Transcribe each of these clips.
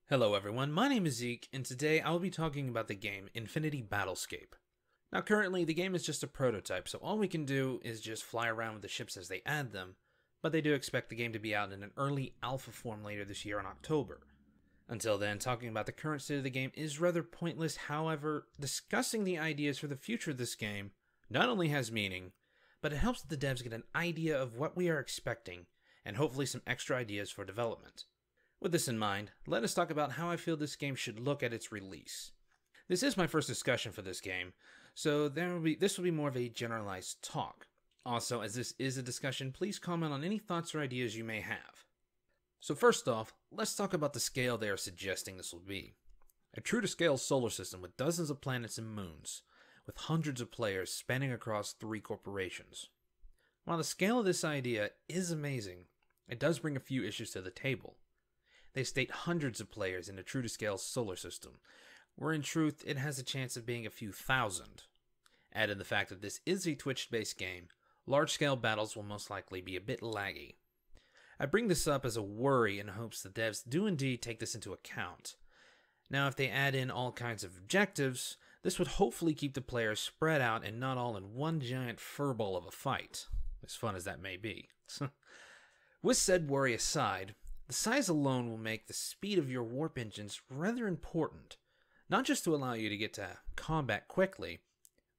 Hello everyone, my name is Zeak, and today I will be talking about the game Infinity Battlescape. Now currently the game is just a prototype, so all we can do is just fly around with the ships as they add them, but they do expect the game to be out in an early alpha form later this year in October. Until then, talking about the current state of the game is rather pointless. However, discussing the ideas for the future of this game not only has meaning, but it helps the devs get an idea of what we are expecting, and hopefully some extra ideas for development. With this in mind, let us talk about how I feel this game should look at its release. This is my first discussion for this game, so this will be more of a generalized talk. Also, as this is a discussion, please comment on any thoughts or ideas you may have. So first off, let's talk about the scale they are suggesting this will be. A true-to-scale solar system with dozens of planets and moons, with hundreds of players spanning across 3 corporations. While the scale of this idea is amazing, it does bring a few issues to the table. They state hundreds of players in a true-to-scale solar system, where in truth it has a chance of being a few thousand. Add in the fact that this is a Twitch-based game, large-scale battles will most likely be a bit laggy. I bring this up as a worry in hopes the devs do indeed take this into account. Now if they add in all kinds of objectives, this would hopefully keep the players spread out and not all in one giant furball of a fight, as fun as that may be. With said worry aside, the size alone will make the speed of your warp engines rather important, not just to allow you to get to combat quickly,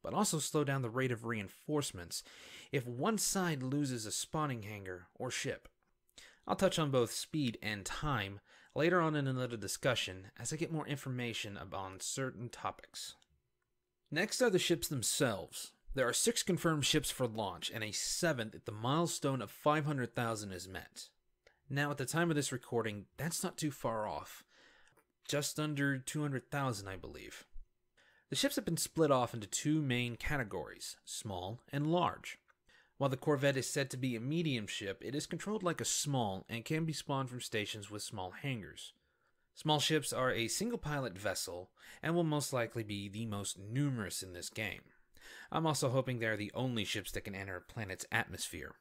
but also slow down the rate of reinforcements if one side loses a spawning hangar or ship. I'll touch on both speed and time later on in another discussion as I get more information on certain topics. Next are the ships themselves. There are 6 confirmed ships for launch and a 7th if the milestone of 500,000 is met. Now, at the time of this recording, that's not too far off. Just under 200,000, I believe. The ships have been split off into 2 main categories, small and large. While the Corvette is said to be a medium ship, it is controlled like a small and can be spawned from stations with small hangars. Small ships are a single-pilot vessel and will most likely be the most numerous in this game. I'm also hoping they are the only ships that can enter a planet's atmosphere.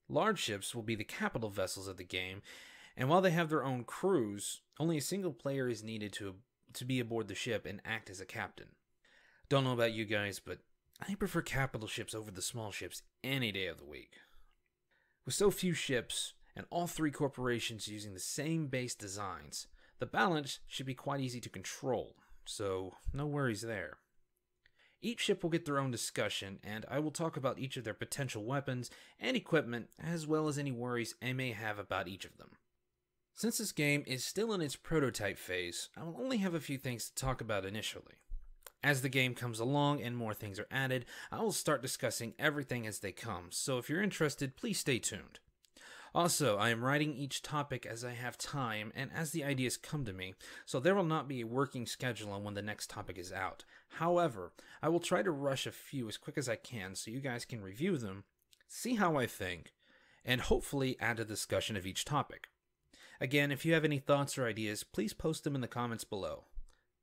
Large ships will be the capital vessels of the game, and while they have their own crews, only a single player is needed to be aboard the ship and act as a captain. Don't know about you guys, but I prefer capital ships over the small ships any day of the week. With so few ships, and all 3 corporations using the same base designs, the balance should be quite easy to control, so no worries there. Each ship will get their own discussion, and I will talk about each of their potential weapons and equipment, as well as any worries I may have about each of them. Since this game is still in its prototype phase, I will only have a few things to talk about initially. As the game comes along and more things are added, I will start discussing everything as they come, so if you're interested, please stay tuned. Also, I am writing each topic as I have time and as the ideas come to me, so there will not be a working schedule on when the next topic is out. However, I will try to rush a few as quick as I can so you guys can review them, see how I think, and hopefully add a discussion of each topic. Again, if you have any thoughts or ideas, please post them in the comments below.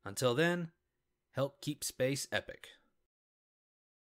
Until then, help keep space epic.